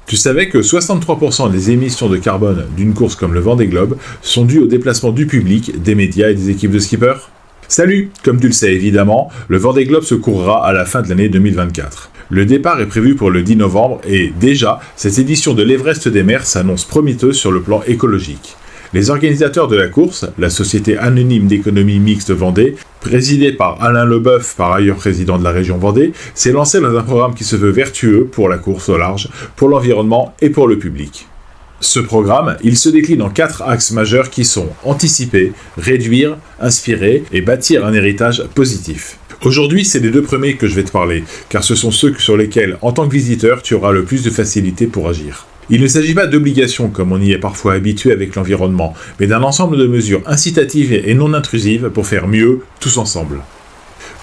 Tu savais que 63% des émissions de carbone d'une course comme le Vendée Globe sont dues au déplacement du public, des médias et des équipes de skippers? Salut! Comme tu le sais évidemment, le Vendée Globe se courra à la fin de l'année 2024. Le départ est prévu pour le 10 novembre et déjà, cette édition de l'Everest des mers s'annonce prometteuse sur le plan écologique. Les organisateurs de la course, la Société anonyme d'économie mixte Vendée, présidée par Alain Leboeuf, par ailleurs président de la région Vendée, s'est lancé dans un programme qui se veut vertueux pour la course au large, pour l'environnement et pour le public. Ce programme, il se décline en 4 axes majeurs qui sont anticiper, réduire, inspirer et bâtir un héritage positif. Aujourd'hui, c'est les 2 premiers que je vais te parler, car ce sont ceux sur lesquels, en tant que visiteur, tu auras le plus de facilité pour agir. Il ne s'agit pas d'obligations comme on y est parfois habitué avec l'environnement, mais d'un ensemble de mesures incitatives et non intrusives pour faire mieux tous ensemble.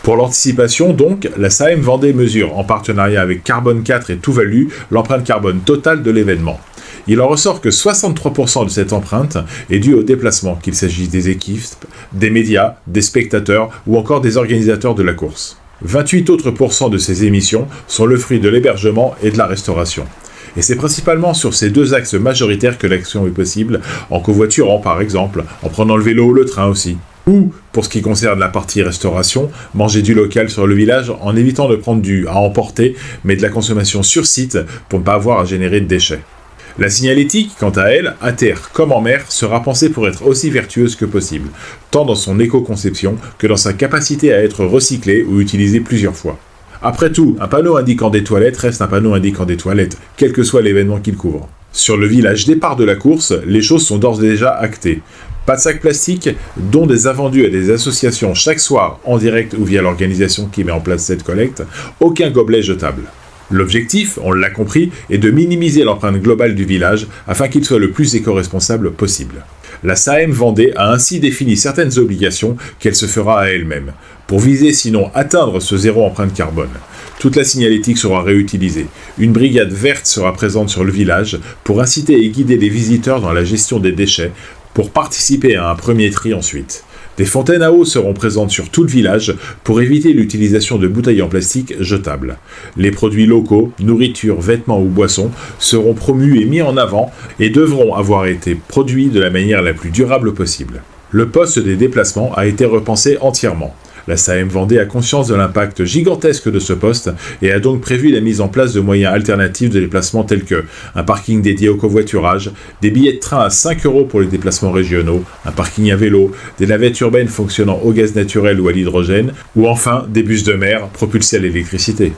Pour l'anticipation donc, la SAEM Vendée mesure en partenariat avec Carbone 4 et Tout Value l'empreinte carbone totale de l'événement. Il en ressort que 63% de cette empreinte est due au déplacement, qu'il s'agisse des équipes, des médias, des spectateurs ou encore des organisateurs de la course. 28 autres % de ces émissions sont le fruit de l'hébergement et de la restauration. Et c'est principalement sur ces 2 axes majoritaires que l'action est possible, en covoiturant par exemple, en prenant le vélo ou le train aussi. Ou, pour ce qui concerne la partie restauration, manger du local sur le village en évitant de prendre du à emporter, mais de la consommation sur site pour ne pas avoir à générer de déchets. La signalétique, quant à elle, à terre comme en mer, sera pensée pour être aussi vertueuse que possible, tant dans son éco-conception que dans sa capacité à être recyclée ou utilisée plusieurs fois. Après tout, un panneau indiquant des toilettes reste un panneau indiquant des toilettes, quel que soit l'événement qu'il couvre. Sur le village départ de la course, les choses sont d'ores et déjà actées. Pas de sacs plastiques, dont des invendus à des associations chaque soir, en direct ou via l'organisation qui met en place cette collecte, aucun gobelet jetable. L'objectif, on l'a compris, est de minimiser l'empreinte globale du village afin qu'il soit le plus éco-responsable possible. La SAEM Vendée a ainsi défini certaines obligations qu'elle se fera à elle-même, pour viser sinon atteindre ce zéro empreinte carbone. Toute la signalétique sera réutilisée. Une brigade verte sera présente sur le village pour inciter et guider les visiteurs dans la gestion des déchets, pour participer à un premier tri ensuite. Des fontaines à eau seront présentes sur tout le village pour éviter l'utilisation de bouteilles en plastique jetables. Les produits locaux, nourriture, vêtements ou boissons seront promus et mis en avant et devront avoir été produits de la manière la plus durable possible. Le poste des déplacements a été repensé entièrement. La SAEM Vendée a conscience de l'impact gigantesque de ce poste et a donc prévu la mise en place de moyens alternatifs de déplacement tels que un parking dédié au covoiturage, des billets de train à 5 € pour les déplacements régionaux, un parking à vélo, des navettes urbaines fonctionnant au gaz naturel ou à l'hydrogène, ou enfin des bus de mer propulsés à l'électricité.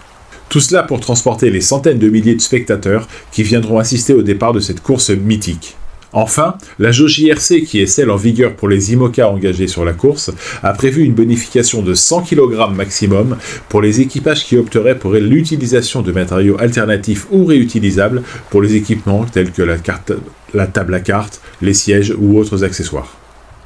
Tout cela pour transporter les centaines de milliers de spectateurs qui viendront assister au départ de cette course mythique. Enfin, la jauge IRC, qui est celle en vigueur pour les IMOCA engagés sur la course, a prévu une bonification de 100 kg maximum pour les équipages qui opteraient pour l'utilisation de matériaux alternatifs ou réutilisables pour les équipements tels que la table à cartes, les sièges ou autres accessoires.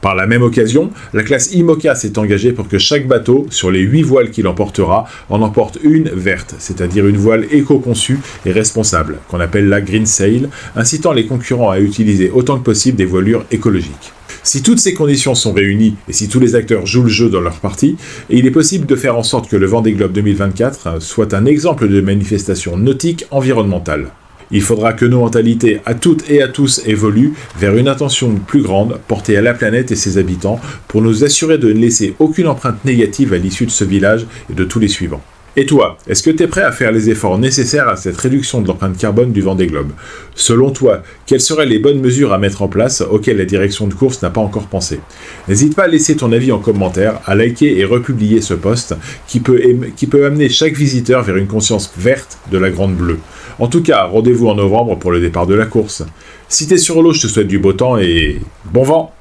Par la même occasion, la classe IMOCA s'est engagée pour que chaque bateau, sur les 8 voiles qu'il emportera, en emporte une verte, c'est-à-dire une voile éco-conçue et responsable, qu'on appelle la Green Sail, incitant les concurrents à utiliser autant que possible des voilures écologiques. Si toutes ces conditions sont réunies et si tous les acteurs jouent le jeu dans leur partie, il est possible de faire en sorte que le Vendée Globe 2024 soit un exemple de manifestation nautique environnementale. Il faudra que nos mentalités à toutes et à tous évoluent vers une attention plus grande portée à la planète et ses habitants pour nous assurer de ne laisser aucune empreinte négative à l'issue de ce village et de tous les suivants. Et toi, est-ce que tu es prêt à faire les efforts nécessaires à cette réduction de l'empreinte carbone du Vendée Globe? Selon toi, quelles seraient les bonnes mesures à mettre en place auxquelles la direction de course n'a pas encore pensé? N'hésite pas à laisser ton avis en commentaire, à liker et republier ce post qui peut amener chaque visiteur vers une conscience verte de la Grande Bleue. En tout cas, rendez-vous en novembre pour le départ de la course. Si t'es sur l'eau, je te souhaite du beau temps et bon vent!